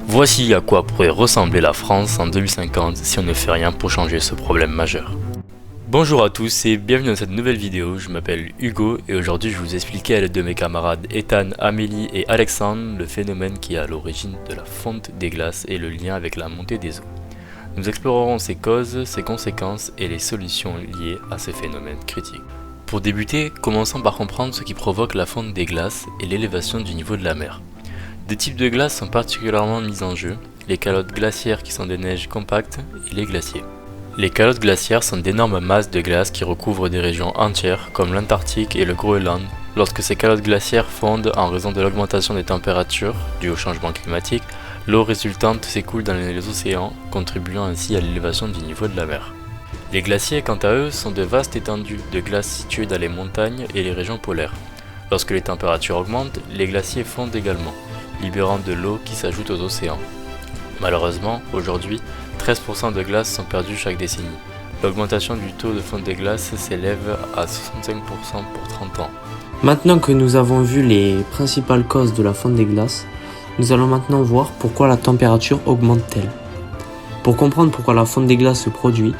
Voici à quoi pourrait ressembler la France en 2050 si on ne fait rien pour changer ce problème majeur. Bonjour à tous et bienvenue dans cette nouvelle vidéo, je m'appelle Hugo et aujourd'hui je vais vous expliquer à l'aide de mes camarades Ethan, Amélie et Alexandre le phénomène qui est à l'origine de la fonte des glaces et le lien avec la montée des eaux. Nous explorerons ses causes, ses conséquences et les solutions liées à ces phénomènes critiques. Pour débuter, commençons par comprendre ce qui provoque la fonte des glaces et l'élévation du niveau de la mer. Deux types de glaces sont particulièrement mis en jeu, les calottes glaciaires qui sont des neiges compactes et les glaciers. Les calottes glaciaires sont d'énormes masses de glace qui recouvrent des régions entières comme l'Antarctique et le Groenland. Lorsque ces calottes glaciaires fondent en raison de l'augmentation des températures due au changement climatique, l'eau résultante s'écoule dans les océans, contribuant ainsi à l'élévation du niveau de la mer. Les glaciers, quant à eux, sont de vastes étendues de glace situées dans les montagnes et les régions polaires. Lorsque les températures augmentent, les glaciers fondent également, libérant de l'eau qui s'ajoute aux océans. Malheureusement, aujourd'hui, 13% de glace sont perdues chaque décennie. L'augmentation du taux de fonte des glaces s'élève à 65% pour 30 ans. Maintenant que nous avons vu les principales causes de la fonte des glaces, nous allons maintenant voir pourquoi la température augmente-t-elle. Pour comprendre pourquoi la fonte des glaces se produit,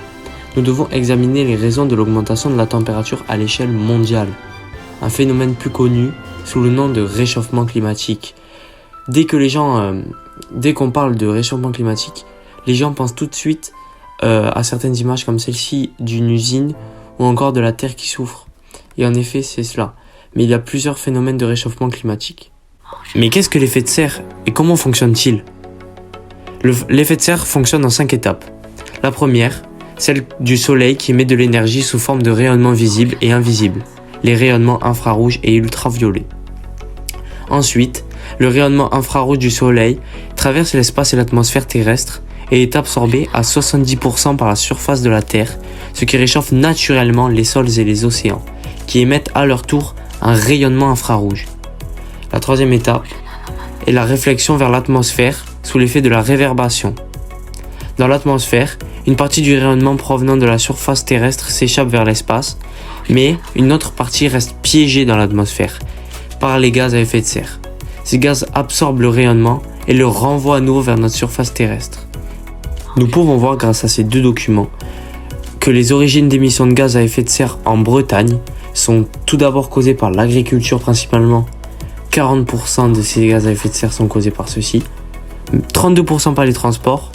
nous devons examiner les raisons de l'augmentation de la température à l'échelle mondiale, un phénomène plus connu sous le nom de réchauffement climatique. Dès qu'on parle de réchauffement climatique, les gens pensent tout de suite à certaines images comme celle-ci d'une usine ou encore de la Terre qui souffre. Et en effet, c'est cela. Mais il y a plusieurs phénomènes de réchauffement climatique. Mais qu'est-ce que l'effet de serre et comment fonctionne-t-il ? L'effet de serre fonctionne en 5 étapes. La première, celle du soleil qui émet de l'énergie sous forme de rayonnements visibles et invisibles, les rayonnements infrarouges et ultraviolets. Ensuite, le rayonnement infrarouge du soleil traverse l'espace et l'atmosphère terrestre et est absorbé à 70% par la surface de la Terre, ce qui réchauffe naturellement les sols et les océans, qui émettent à leur tour un rayonnement infrarouge. La troisième étape est la réflexion vers l'atmosphère sous l'effet de la réverbération. Dans l'atmosphère, une partie du rayonnement provenant de la surface terrestre s'échappe vers l'espace, mais une autre partie reste piégée dans l'atmosphère par les gaz à effet de serre. Ces gaz absorbent le rayonnement et le renvoient à nouveau vers notre surface terrestre. Nous pouvons voir grâce à ces deux documents que les origines d'émissions de gaz à effet de serre en Bretagne sont tout d'abord causées par l'agriculture principalement. 40% de ces gaz à effet de serre sont causés par ceux-ci, 32% par les transports,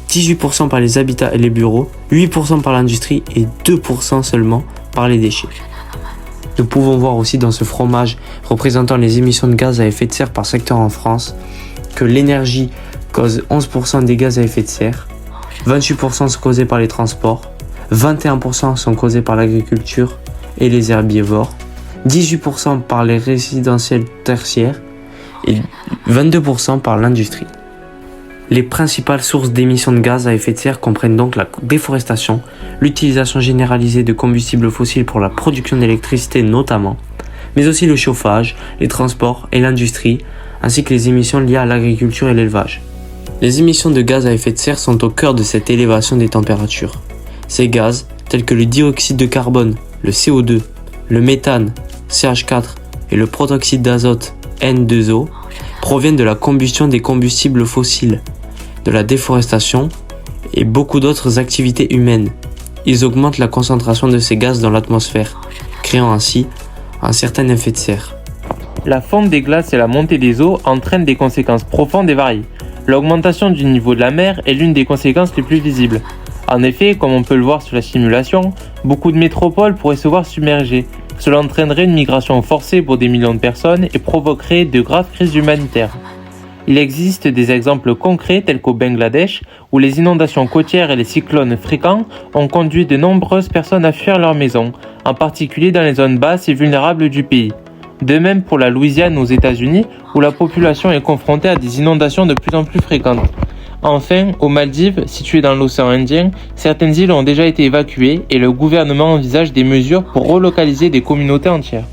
18% par les habitats et les bureaux, 8% par l'industrie et 2% seulement par les déchets. Nous pouvons voir aussi dans ce fromage représentant les émissions de gaz à effet de serre par secteur en France que l'énergie cause 11% des gaz à effet de serre, 28% sont causés par les transports, 21% sont causés par l'agriculture et les herbivores, 18% par les résidentiels tertiaires et 22% par l'industrie. Les principales sources d'émissions de gaz à effet de serre comprennent donc la déforestation, l'utilisation généralisée de combustibles fossiles pour la production d'électricité notamment, mais aussi le chauffage, les transports et l'industrie, ainsi que les émissions liées à l'agriculture et l'élevage. Les émissions de gaz à effet de serre sont au cœur de cette élévation des températures. Ces gaz, tels que le dioxyde de carbone, le CO2, le méthane, CH4 et le protoxyde d'azote, N2O, proviennent de la combustion des combustibles fossiles, de la déforestation et beaucoup d'autres activités humaines. Ils augmentent la concentration de ces gaz dans l'atmosphère, créant ainsi un certain effet de serre. La fonte des glaces et la montée des eaux entraînent des conséquences profondes et variées. L'augmentation du niveau de la mer est l'une des conséquences les plus visibles. En effet, comme on peut le voir sur la simulation, beaucoup de métropoles pourraient se voir submergées. Cela entraînerait une migration forcée pour des millions de personnes et provoquerait de graves crises humanitaires. Il existe des exemples concrets tels qu'au Bangladesh, où les inondations côtières et les cyclones fréquents ont conduit de nombreuses personnes à fuir leur maison, en particulier dans les zones basses et vulnérables du pays. De même pour la Louisiane aux États-Unis, où la population est confrontée à des inondations de plus en plus fréquentes. Enfin, aux Maldives, situées dans l'océan Indien, certaines îles ont déjà été évacuées et le gouvernement envisage des mesures pour relocaliser des communautés entières.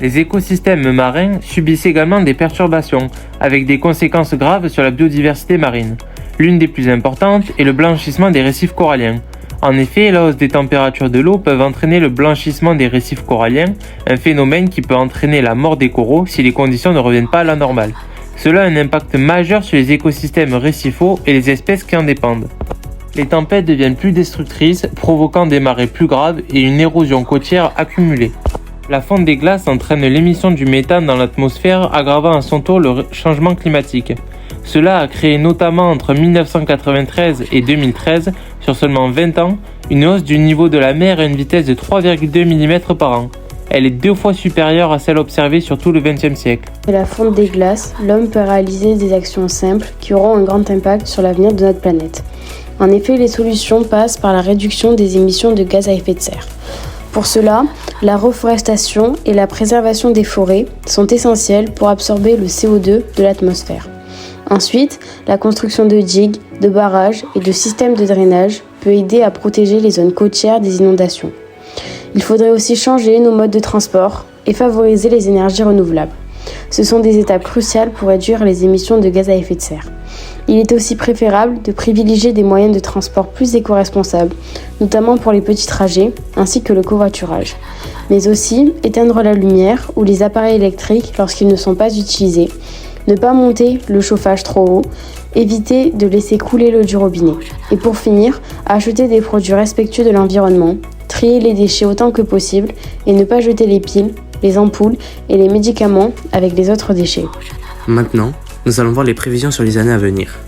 Les écosystèmes marins subissent également des perturbations, avec des conséquences graves sur la biodiversité marine. L'une des plus importantes est le blanchissement des récifs coralliens. En effet, la hausse des températures de l'eau peut entraîner le blanchissement des récifs coralliens, un phénomène qui peut entraîner la mort des coraux si les conditions ne reviennent pas à la normale. Cela a un impact majeur sur les écosystèmes récifaux et les espèces qui en dépendent. Les tempêtes deviennent plus destructrices, provoquant des marées plus graves et une érosion côtière accumulée. La fonte des glaces entraîne l'émission du méthane dans l'atmosphère, aggravant à son tour le changement climatique. Cela a créé notamment entre 1993 et 2013, sur seulement 20 ans, une hausse du niveau de la mer à une vitesse de 3,2 mm par an. Elle est 2 fois supérieure à celle observée sur tout le XXe siècle. De la fonte des glaces, l'homme peut réaliser des actions simples qui auront un grand impact sur l'avenir de notre planète. En effet, les solutions passent par la réduction des émissions de gaz à effet de serre. Pour cela, la reforestation et la préservation des forêts sont essentielles pour absorber le CO2 de l'atmosphère. Ensuite, la construction de digues, de barrages et de systèmes de drainage peut aider à protéger les zones côtières des inondations. Il faudrait aussi changer nos modes de transport et favoriser les énergies renouvelables. Ce sont des étapes cruciales pour réduire les émissions de gaz à effet de serre. Il est aussi préférable de privilégier des moyens de transport plus éco-responsables, notamment pour les petits trajets, ainsi que le covoiturage. Mais aussi éteindre la lumière ou les appareils électriques lorsqu'ils ne sont pas utilisés, ne pas monter le chauffage trop haut, éviter de laisser couler l'eau du robinet. Et pour finir, acheter des produits respectueux de l'environnement, trier les déchets autant que possible et ne pas jeter les piles, les ampoules et les médicaments avec les autres déchets. Maintenant, nous allons voir les prévisions sur les années à venir.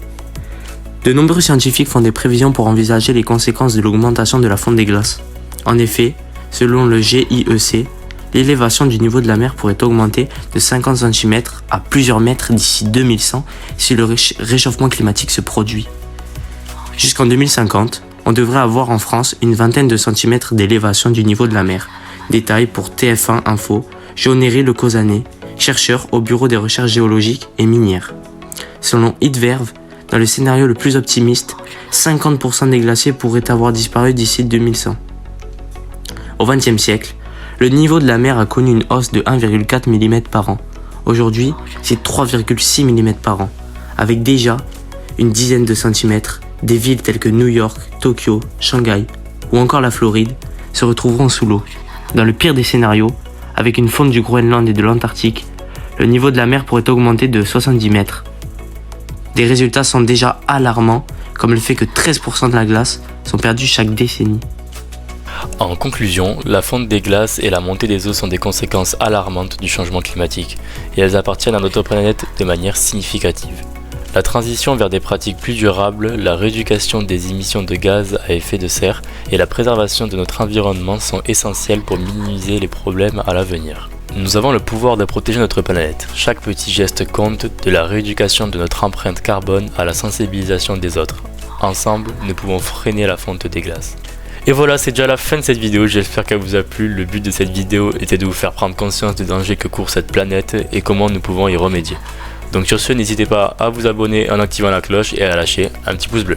De nombreux scientifiques font des prévisions pour envisager les conséquences de l'augmentation de la fonte des glaces. En effet, selon le GIEC, l'élévation du niveau de la mer pourrait augmenter de 50 cm à plusieurs mètres d'ici 2100 si le réchauffement climatique se produit. Jusqu'en 2050, on devrait avoir en France une vingtaine de centimètres d'élévation du niveau de la mer. Détail pour TF1 Info, Jean-Néry Le Causanet, chercheur au Bureau des recherches géologiques et minières. Selon Hitverve, dans le scénario le plus optimiste, 50% des glaciers pourraient avoir disparu d'ici 2100. Au XXe siècle, le niveau de la mer a connu une hausse de 1,4 mm par an. Aujourd'hui, c'est 3,6 mm par an, avec déjà une dizaine de centimètres. Des villes telles que New York, Tokyo, Shanghai ou encore la Floride se retrouveront sous l'eau. Dans le pire des scénarios, avec une fonte du Groenland et de l'Antarctique, le niveau de la mer pourrait augmenter de 70 mètres. Des résultats sont déjà alarmants, comme le fait que 13% de la glace sont perdus chaque décennie. En conclusion, la fonte des glaces et la montée des eaux sont des conséquences alarmantes du changement climatique, et elles appartiennent à notre planète de manière significative. La transition vers des pratiques plus durables, la rééducation des émissions de gaz à effet de serre et la préservation de notre environnement sont essentielles pour minimiser les problèmes à l'avenir. Nous avons le pouvoir de protéger notre planète. Chaque petit geste compte, de la rééducation de notre empreinte carbone à la sensibilisation des autres. Ensemble, nous pouvons freiner la fonte des glaces. Et voilà, c'est déjà la fin de cette vidéo, j'espère qu'elle vous a plu. Le but de cette vidéo était de vous faire prendre conscience des dangers que court cette planète et comment nous pouvons y remédier. Donc sur ce, n'hésitez pas à vous abonner en activant la cloche et à lâcher un petit pouce bleu.